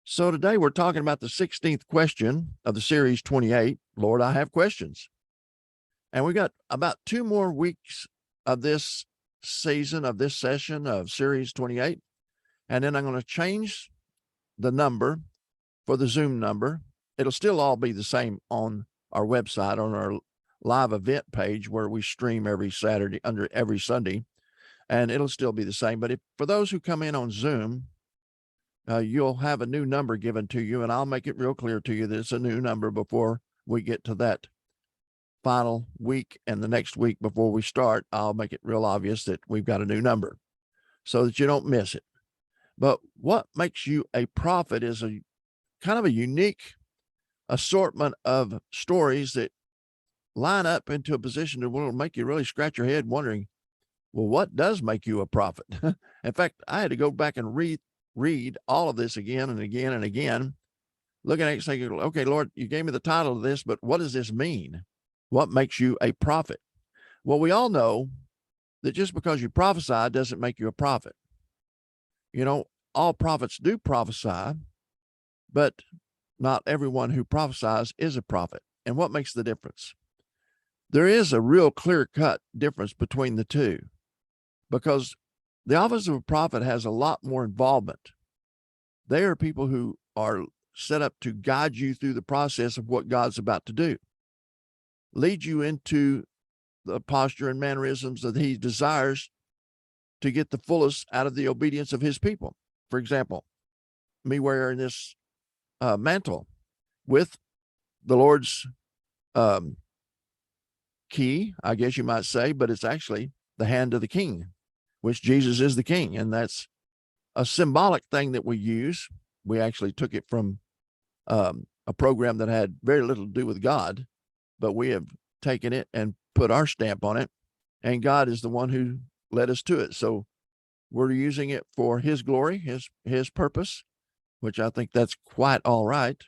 So today we're talking about the 16th question of the Series 28. Lord, I have questions. And we got about 2 more weeks of this season, of this session of Series 28. And then I'm going to change the number for the Zoom number. It'll still all be the same on our website, on our live event page where we stream every Saturday, under every Sunday. And it'll still be the same. But for those who come in on Zoom, you'll have a new number given to you, and I'll make it real clear to you that it's a new number before we get to that final week. And the next week before we start, I'll make it real obvious that we've got a new number so that you don't miss it. But what makes you a prophet is a kind of a unique assortment of stories that line up into a position that will make you really scratch your head wondering, well, what does make you a prophet? In fact, I had to go back and read all of this again and again and again, looking at it saying, okay, Lord, you gave me the title of this, but what does this mean? What makes you a prophet? Well, we all know that just because you prophesy doesn't make you a prophet. You know, all prophets do prophesy, but not everyone who prophesies is a prophet. And what makes the difference? There is a real clear-cut difference between the two, because the office of a prophet has a lot more involvement. They are people who are set up to guide you through the process of what God's about to do, lead you into the posture and mannerisms that he desires to get the fullest out of the obedience of his people. For example, me wearing this mantle with the Lord's key, I guess you might say, but it's actually the hand of the king, which Jesus is the king. And that's a symbolic thing that we use. We actually took it from a program that had very little to do with God, but we have taken it and put our stamp on it. And God is the one who led us to it. So we're using it for his glory, his purpose, which I think that's quite all right,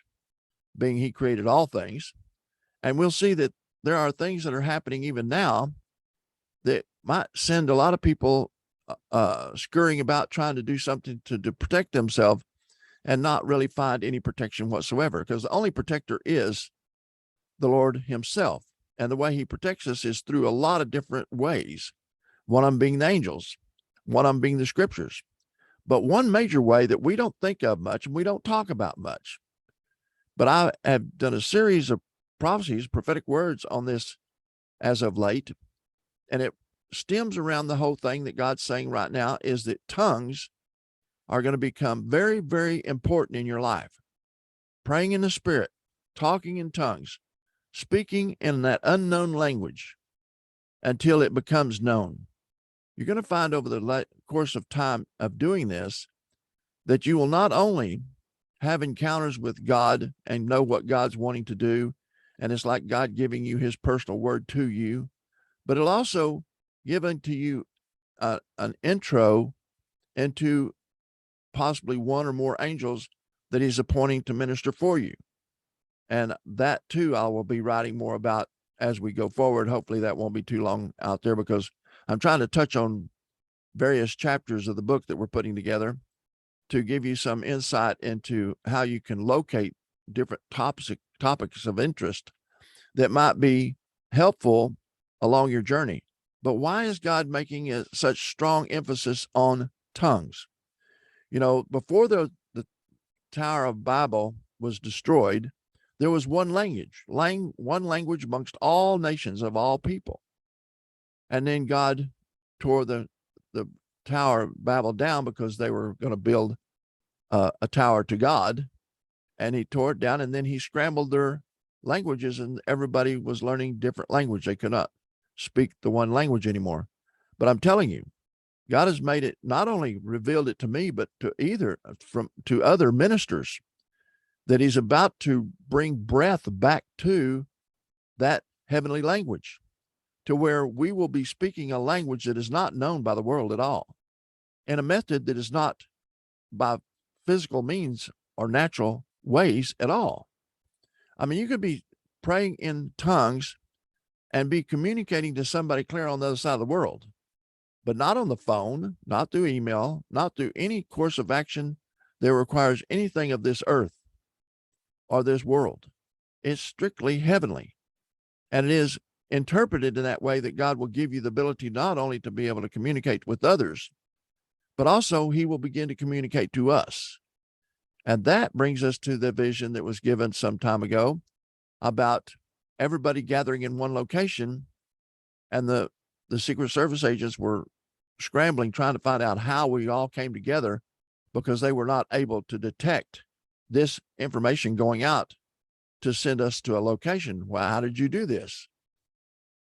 being he created all things. And we'll see that there are things that are happening even now that might send a lot of people scurrying about trying to do something to protect themselves and not really find any protection whatsoever, because the only protector is the Lord himself. And the way he protects us is through a lot of different ways. One of them being the angels, one of them being the scriptures. But one major way that we don't think of much and we don't talk about much, but I have done a series of prophecies, prophetic words on this as of late, and it stems around the whole thing that God's saying right now is that tongues are going to become very, very important in your life. Praying in the Spirit, talking in tongues, speaking in that unknown language until it becomes known. You're going to find over the course of time of doing this that you will not only have encounters with God and know what God's wanting to do, and it's like God giving you his personal word to you, but it'll also give unto you an intro into possibly one or more angels that he's appointing to minister for you. And that too, I will be writing more about as we go forward. Hopefully that won't be too long out there, because I'm trying to touch on various chapters of the book that we're putting together to give you some insight into how you can locate different topics of interest that might be helpful along your journey. But why is God making such strong emphasis on tongues? You know, before the Tower of Babel was destroyed, there was one language amongst all nations of all people. And then God tore the Tower of Babel down because they were going to build a tower to God, and he tore it down, and then he scrambled their languages, and everybody was learning different language. They could not speak the one language anymore. But I'm telling you, God has made it, not only revealed it to me, but to other ministers, that he's about to bring breath back to that heavenly language, to where we will be speaking a language that is not known by the world at all, in a method that is not by physical means or natural ways at all. I mean, you could be praying in tongues and be communicating to somebody clear on the other side of the world, but not on the phone, not through email, not through any course of action that requires anything of this earth or this world. It's strictly heavenly. And it is interpreted in that way that God will give you the ability not only to be able to communicate with others, but also he will begin to communicate to us. And that brings us to the vision that was given some time ago about everybody gathering in one location, and the Secret Service agents were scrambling, trying to find out how we all came together, because they were not able to detect this information going out to send us to a location. Well, how did you do this?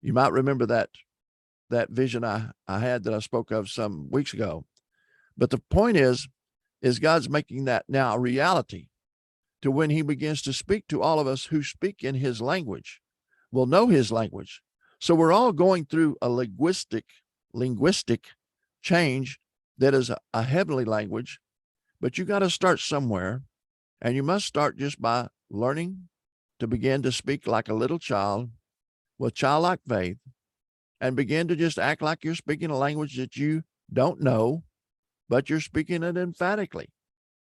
You might remember that vision I had that I spoke of some weeks ago. But the point is God's making that now a reality, to when he begins to speak to all of us who speak in his language, will know his language. So we're all going through a linguistic change that is a heavenly language, but you got to start somewhere, and you must start just by learning to begin to speak like a little child with childlike faith, and begin to just act like you're speaking a language that you don't know, but you're speaking it emphatically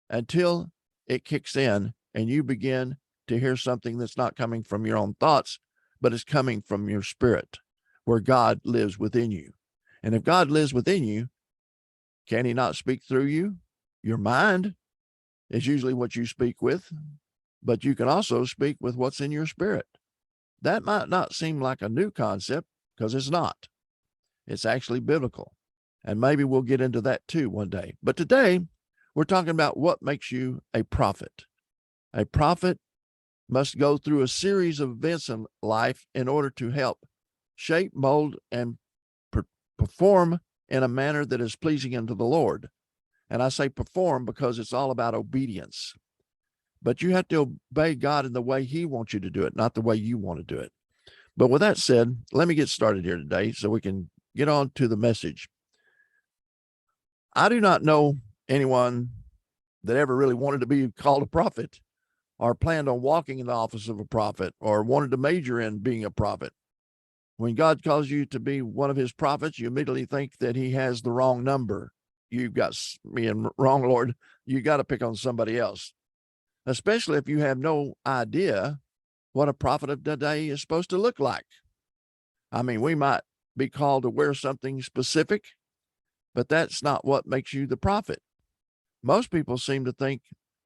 until it kicks in and you begin to hear something that's not coming from your own thoughts, but is coming from your spirit, where God lives within you. And if God lives within you, can he not speak through you? Your mind is usually what you speak with, but you can also speak with what's in your spirit. That might not seem like a new concept, because it's not. It's actually biblical. And maybe we'll get into that too one day. But today, we're talking about what makes you a prophet. A prophet must go through a series of events in life in order to help shape, mold, and perform in a manner that is pleasing unto the Lord. And I say perform because it's all about obedience. But you have to obey God in the way he wants you to do it, not the way you want to do it. But with that said, let me get started here today so we can get on to the message. I do not know anyone that ever really wanted to be called a prophet, or planned on walking in the office of a prophet, or wanted to major in being a prophet. When God calls you to be one of his prophets, you immediately think that he has the wrong number. You've got me in wrong, Lord. You got to pick on somebody else, especially if you have no idea what a prophet of today is supposed to look like. I mean, we might be called to wear something specific, but that's not what makes you the prophet. Most people seem to think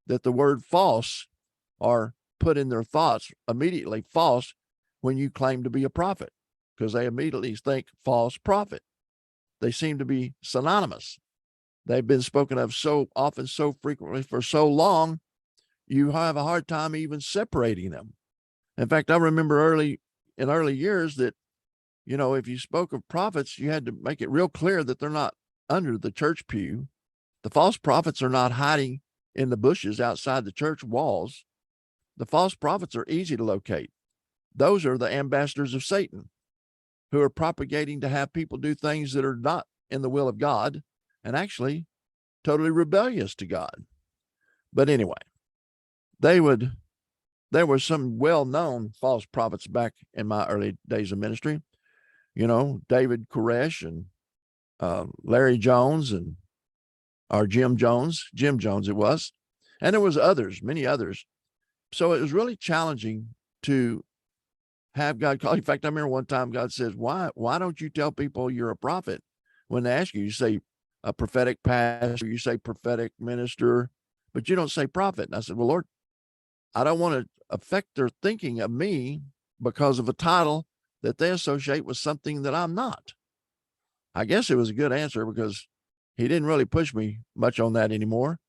that the word false, or put in their thoughts immediately false, when you claim to be a prophet, because they immediately think false prophet. They seem to be synonymous. They've been spoken of so often, so frequently, for so long, you have a hard time even separating them. In fact, I remember in early years that, if you spoke of prophets, you had to make it real clear that they're not under the church pew. The false prophets are not hiding in the bushes outside the church walls. The false prophets are easy to locate. Those are the ambassadors of Satan, who are propagating to have people do things that are not in the will of God, and actually totally rebellious to God. But anyway, there were some well-known false prophets back in my early days of ministry. David Koresh and Larry Jones or Jim Jones it was. And there was others, many others. So it was really challenging to have God call. In fact, I remember one time God says, why don't you tell people you're a prophet? When they ask you, you say a prophetic pastor, you say prophetic minister, but you don't say prophet. And I said, well, Lord, I don't want to affect their thinking of me because of a title that they associate with something that I'm not. I guess it was a good answer, because he didn't really push me much on that anymore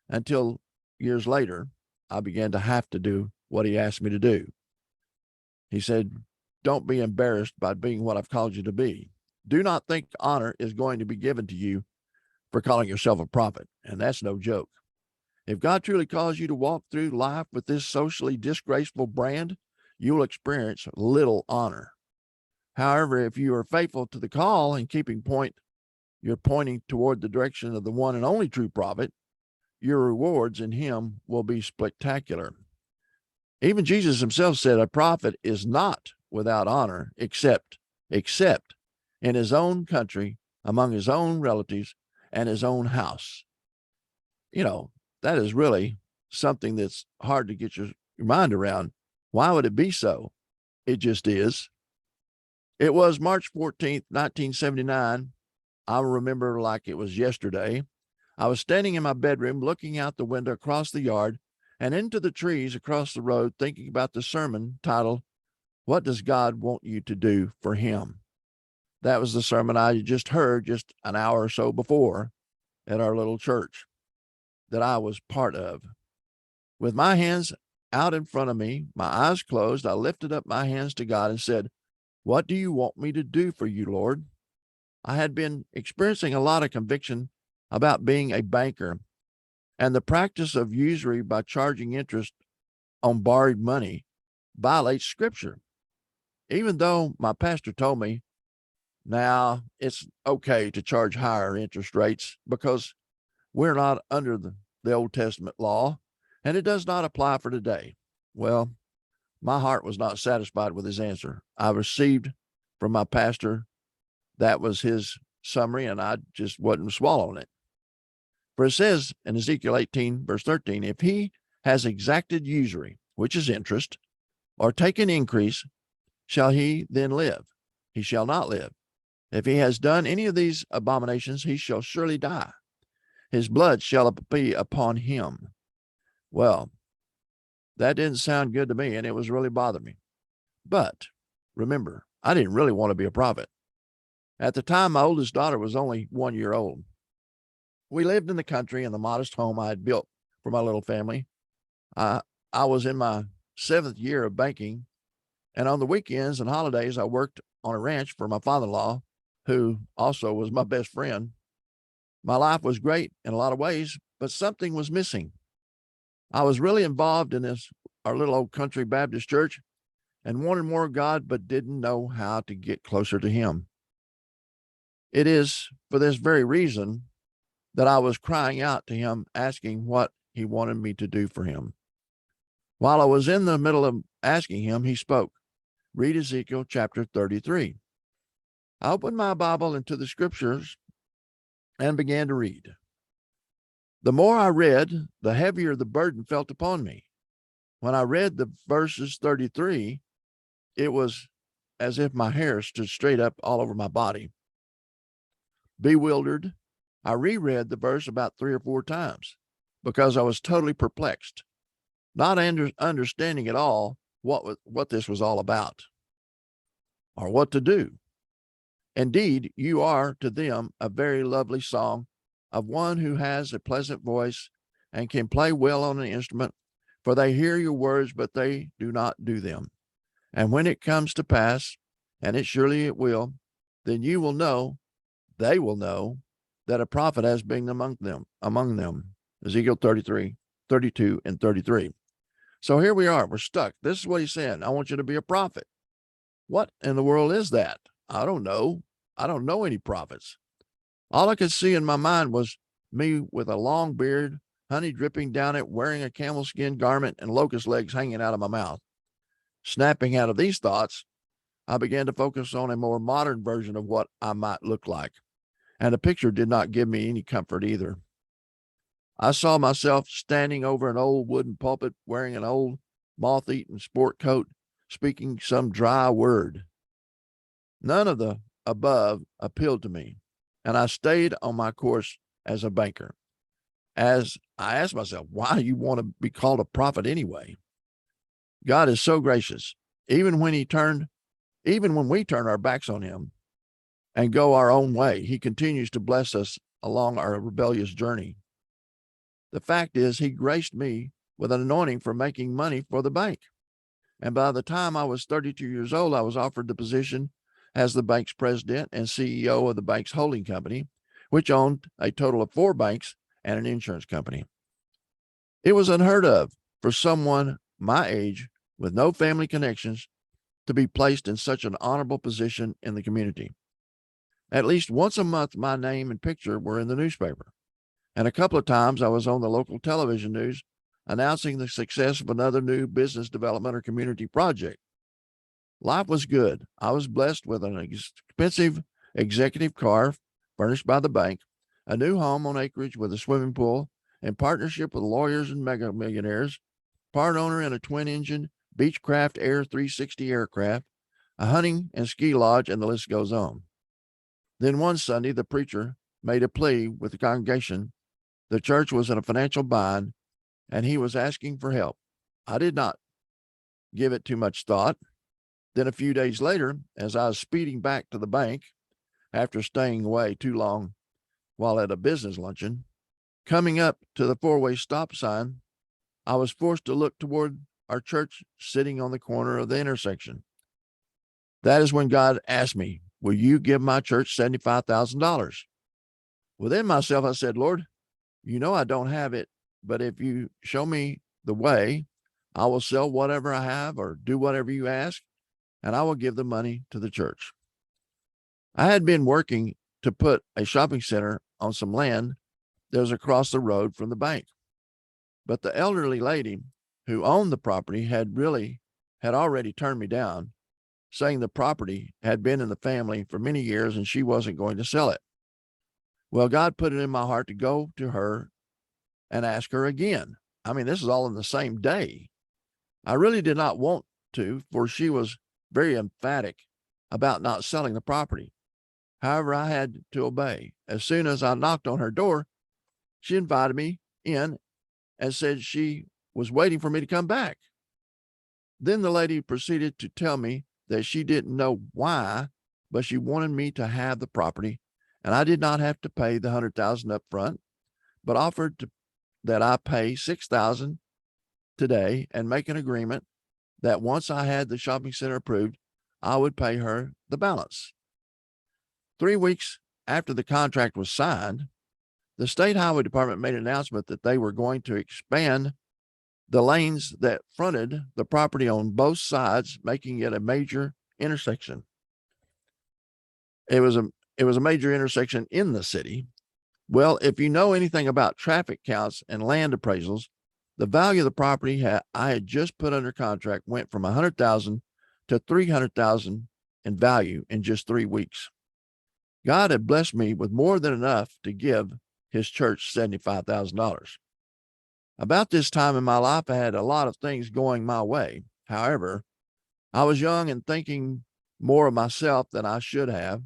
until years later. I began to have to do what he asked me to do. He said, don't be embarrassed by being what I've called you to be. Do not think honor is going to be given to you for calling yourself a prophet. And that's no joke. If God truly calls you to walk through life with this socially disgraceful brand, you will experience little honor. However, if you are faithful to the call and you're pointing toward the direction of the one and only true prophet, your rewards in him will be spectacular. Even Jesus himself said a prophet is not without honor except in his own country, among his own relatives, and his own house. that is really something that's hard to get your mind around. Why would it be so? It just is. It was March 14th, 1979. I remember like it was yesterday. I was standing in my bedroom looking out the window across the yard and into the trees across the road, thinking about the sermon titled, "What Does God Want You to Do for Him?" That was the sermon I just heard just an hour or so before at our little church that I was part of. With my hands out in front of me, my eyes closed, I lifted up my hands to God and said, "What do you want me to do for you, Lord?" I had been experiencing a lot of conviction about being a banker, and the practice of usury by charging interest on borrowed money violates Scripture. Even though my pastor told me, now it's okay to charge higher interest rates because we're not under the Old Testament law, and it does not apply for today. Well, my heart was not satisfied with his answer. I received from my pastor, that was his summary, and I just wasn't swallowing it. For it says in Ezekiel 18, verse 13, if he has exacted usury, which is interest, or taken increase, shall he then live? He shall not live. If he has done any of these abominations, he shall surely die. His blood shall be upon him. Well, that didn't sound good to me, and it was really bothering me. But remember, I didn't really want to be a prophet. At the time, my oldest daughter was only 1 year old. We lived in the country in the modest home I had built for my little family. I was in my 7th year of banking, and on the weekends and holidays, I worked on a ranch for my father-in-law, who also was my best friend. My life was great in a lot of ways, but something was missing. I was really involved in our little old country Baptist church and wanted more of God, but didn't know how to get closer to Him. It is for this very reason that I was crying out to Him, asking what He wanted me to do for Him. While I was in the middle of asking Him, He spoke. Read Ezekiel chapter 33. I opened my Bible into the scriptures and began to read. The more I read, the heavier the burden felt upon me. When I read the verses 33, it was as if my hair stood straight up all over my body. Bewildered, I reread the verse about 3 or 4 times because I was totally perplexed, not understanding at all what this was all about or what to do. Indeed, you are to them a very lovely song of one who has a pleasant voice and can play well on an instrument, for they hear your words, but they do not do them. And when it comes to pass, and it will, then you will know, they will know, that a prophet has been among them. Ezekiel 33, 32, and 33. So here we are. We're stuck. This is what he's saying. I want you to be a prophet. What in the world is that? I don't know. I don't know any prophets. All I could see in my mind was me with a long beard, honey dripping down it, wearing a camel skin garment, and locust legs hanging out of my mouth. Snapping out of these thoughts, I began to focus on a more modern version of what I might look like. And the picture did not give me any comfort either. I saw myself standing over an old wooden pulpit, wearing an old moth-eaten sport coat, speaking some dry word. None of the above appealed to me, and I stayed on my course as a banker. As I asked myself, why do you want to be called a prophet anyway? God is so gracious. Even when we turn our backs on Him and go our own way, He continues to bless us along our rebellious journey. The fact is, He graced me with an anointing for making money for the bank. And by the time I was 32 years old, I was offered the position as the bank's president and CEO of the bank's holding company, which owned a total of 4 banks and an insurance company. It was unheard of for someone my age with no family connections to be placed in such an honorable position in the community. At least once a month, my name and picture were in the newspaper. And a couple of times I was on the local television news announcing the success of another new business development or community project. Life was good. I was blessed with an expensive executive car furnished by the bank, a new home on acreage with a swimming pool, in partnership with lawyers and mega millionaires, part owner in a twin-engine Beechcraft Air 360 aircraft, a hunting and ski lodge, and the list goes on. Then one Sunday, the preacher made a plea with the congregation. The church was in a financial bind, and he was asking for help. I did not give it too much thought. Then a few days later, as I was speeding back to the bank after staying away too long while at a business luncheon, coming up to the four-way stop sign, I was forced to look toward our church sitting on the corner of the intersection. That is when God asked me, will you give my church $75,000? Within myself, I said, Lord, you know I don't have it, but if you show me the way, I will sell whatever I have or do whatever you ask, and I will give the money to the church. I had been working to put a shopping center on some land that was across the road from the bank. But the elderly lady who owned the property had already turned me down, saying the property had been in the family for many years and she wasn't going to sell it. Well, God put it in my heart to go to her and ask her again. I mean, this is all in the same day. I really did not want to, for she was very emphatic about not selling the property. However, I had to obey. As soon as I knocked on her door, she invited me in and said she was waiting for me to come back. Then the lady proceeded to tell me that she didn't know why, but she wanted me to have the property, and I did not have to pay the $100,000 up front, but offered that I pay $6,000 today and make an agreement that once I had the shopping center approved, I would pay her the balance. 3 weeks after the contract was signed, the state highway department made an announcement that they were going to expand the lanes that fronted the property on both sides, making it a major intersection. It was a major intersection in the city. Well, if you know anything about traffic counts and land appraisals, the value of the property I had just put under contract went from $100,000 to $300,000 in value in just 3 weeks. God had blessed me with more than enough to give his church $75,000. About this time in my life, I had a lot of things going my way. However, I was young and thinking more of myself than I should have.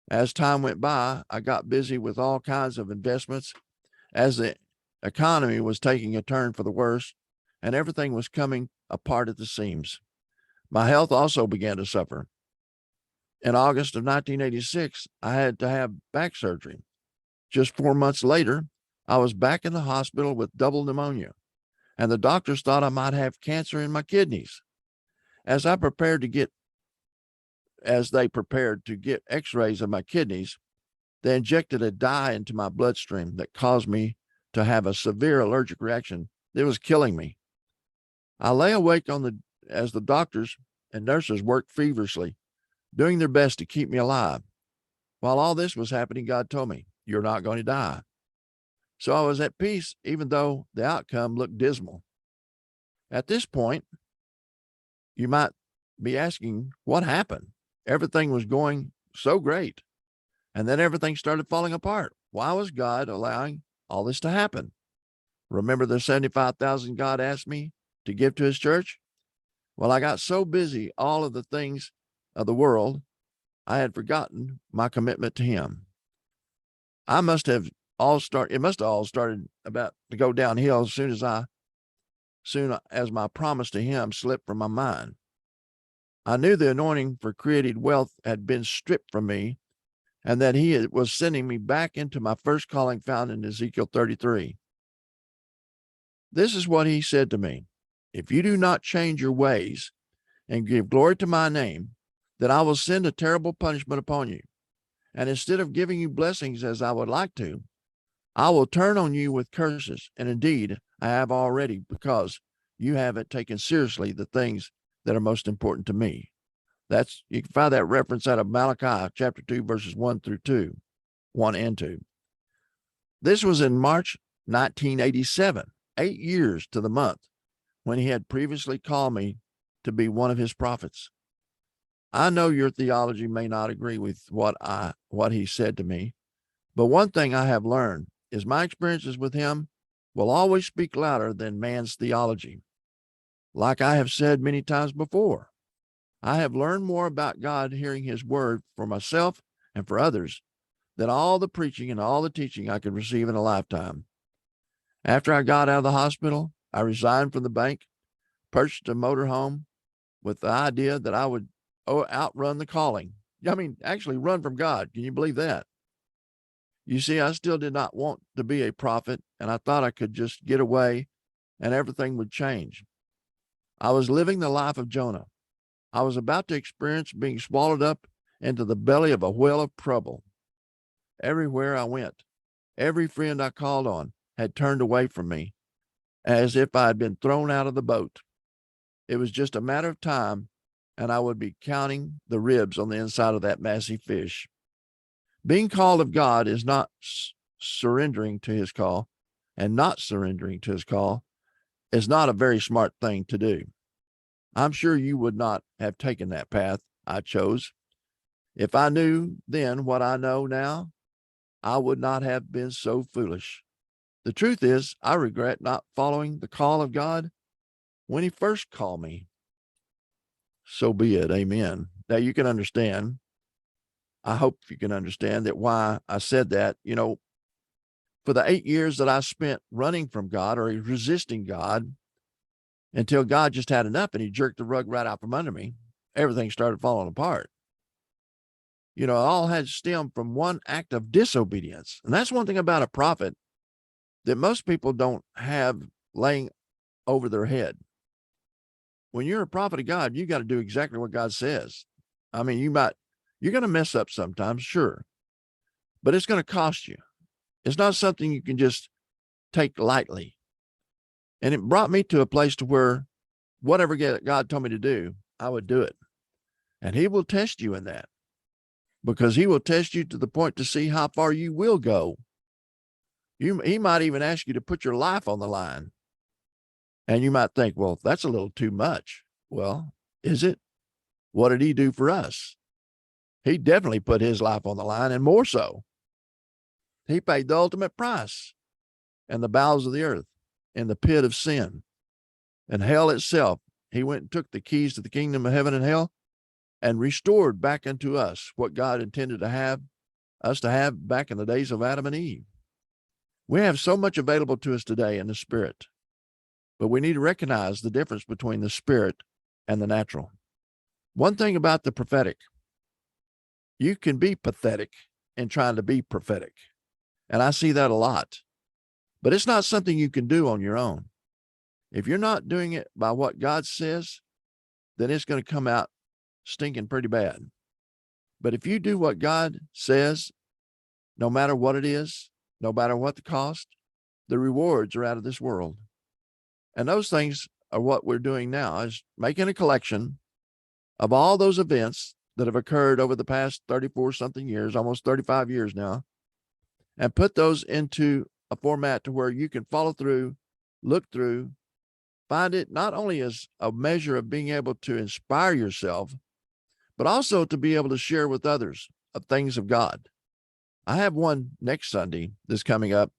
As time went by, I got busy with all kinds of investments as the economy was taking a turn for the worse and everything was coming apart at the seams. My health also began to suffer. In August of 1986, I had to have back surgery. Just 4 months later, I was back in the hospital with double pneumonia, and the doctors thought I might have cancer in my kidneys. As they prepared to get x-rays of my kidneys, they injected a dye into my bloodstream that caused me to have a severe allergic reaction that was killing me. I lay awake as the doctors and nurses worked feverishly, doing their best to keep me alive. While all this was happening, God told me, you're not going to die. So I was at peace, even though the outcome looked dismal. At this point, you might be asking, what happened? Everything was going so great, and then everything started falling apart. Why was God allowing all this to happen? Remember the $75,000 God asked me to give to his church? Well, I got so busy, all of the things of the world, I had forgotten my commitment to him. It must have all started about to go downhill as soon as my promise to him slipped from my mind. I knew the anointing for created wealth had been stripped from me and that he was sending me back into my first calling found in Ezekiel 33. This is what he said to me. If you do not change your ways and give glory to my name, then I will send a terrible punishment upon you. And instead of giving you blessings as I would like to, I will turn on you with curses. And indeed, I have already, because you haven't taken seriously the things that are most important to me. You can find that reference out of Malachi chapter 2, verses 1 and 2. This was in March 1987, 8 years to the month, when he had previously called me to be one of his prophets. I know your theology may not agree with what he said to me, but one thing I have learned is my experiences with him will always speak louder than man's theology. Like I have said many times before, I have learned more about God hearing his word for myself and for others than all the preaching and all the teaching I could receive in a lifetime. After I got out of the hospital, I resigned from the bank, purchased a motorhome with the idea that I would outrun the calling. I mean, actually run from God. Can you believe that? You see, I still did not want to be a prophet, and I thought I could just get away and everything would change. I was living the life of Jonah. I was about to experience being swallowed up into the belly of a whale of trouble. Everywhere I went, every friend I called on had turned away from me as if I had been thrown out of the boat. It was just a matter of time, and I would be counting the ribs on the inside of that massive fish. Being called of God is not surrendering to his call, and not surrendering to his call is not a very smart thing to do. I'm sure you would not have taken that path I chose. If I knew then what I know now, I would not have been so foolish. The truth is, I regret not following the call of God when he first called me. So be it. Amen. Now you can understand. I hope you can understand that why I said that. You know, for the 8 years that I spent running from God or resisting God until God just had enough and he jerked the rug right out from under me, everything started falling apart. You know, it all had stemmed from one act of disobedience. And that's one thing about a prophet that most people don't have laying over their head. When you're a prophet of God, you got to do exactly what God says. I mean, you're going to mess up sometimes, sure, but it's going to cost you. It's not something you can just take lightly. And it brought me to a place to where whatever God told me to do, I would do it. And he will test you in that, because he will test you to the point to see how far you will go. He might even ask you to put your life on the line. And you might think, well, that's a little too much. Well, is it? What did he do for us? He definitely put his life on the line, and more so. He paid the ultimate price in the bowels of the earth, in the pit of sin, and hell itself. He went and took the keys to the kingdom of heaven and hell and restored back unto us what God intended to have us to have back in the days of Adam and Eve. We have so much available to us today in the spirit, but we need to recognize the difference between the spirit and the natural. One thing about the prophetic, you can be pathetic in trying to be prophetic. And I see that a lot, but it's not something you can do on your own. If you're not doing it by what God says, then it's going to come out stinking pretty bad. But if you do what God says, no matter what it is, no matter what the cost, the rewards are out of this world. And those things are what we're doing now, is making a collection of all those events that have occurred over the past 34 something years, almost 35 years now, and put those into a format to where you can follow through, look through, find it not only as a measure of being able to inspire yourself, but also to be able to share with others of things of God. I have one next Sunday that's coming up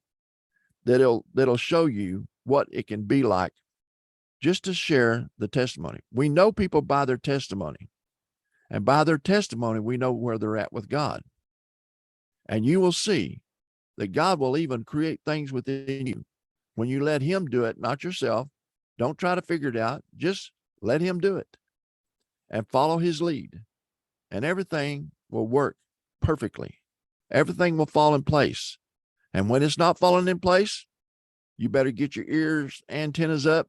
that'll show you what it can be like just to share the testimony. We know people by their testimony, and by their testimony, we know where they're at with God. And you will see that God will even create things within you when you let him do it, not yourself. Don't try to figure it out. Just let him do it and follow his lead, and everything will work perfectly. Everything will fall in place. And when it's not falling in place, you better get your ears, antennas up.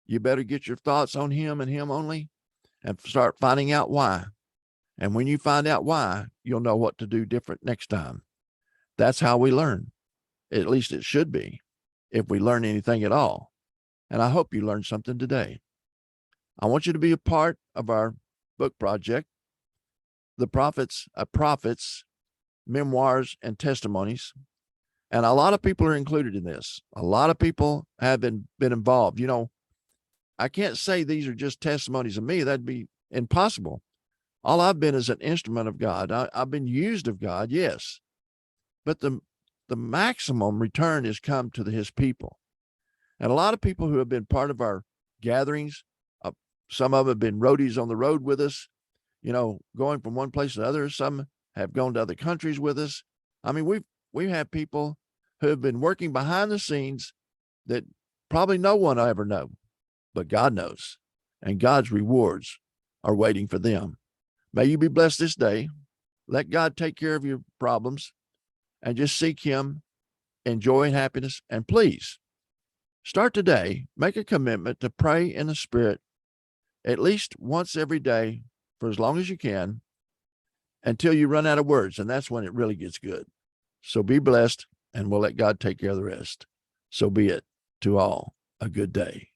You better get your thoughts on him and him only, and start finding out why. And when you find out why, you'll know what to do different next time. That's how we learn. At least it should be, if we learn anything at all. And I hope you learned something today. I want you to be a part of our book project, The Prophets, Memoirs and Testimonies. And a lot of people are included in this. A lot of people have been involved. You know, I can't say these are just testimonies of me. That'd be impossible. All I've been is an instrument of God. I've been used of God, yes. But the maximum return has come to his people. And a lot of people who have been part of our gatherings, some of them have been roadies on the road with us, going from one place to another. Some have gone to other countries with us. I mean, we've had people who have been working behind the scenes that probably no one will ever know, but God knows, and God's rewards are waiting for them. May you be blessed this day. Let God take care of your problems and just seek him in joy and happiness. And please start today, make a commitment to pray in the Spirit at least once every day for as long as you can until you run out of words. And that's when it really gets good. So be blessed, and we'll let God take care of the rest. So be it. To all, a good day.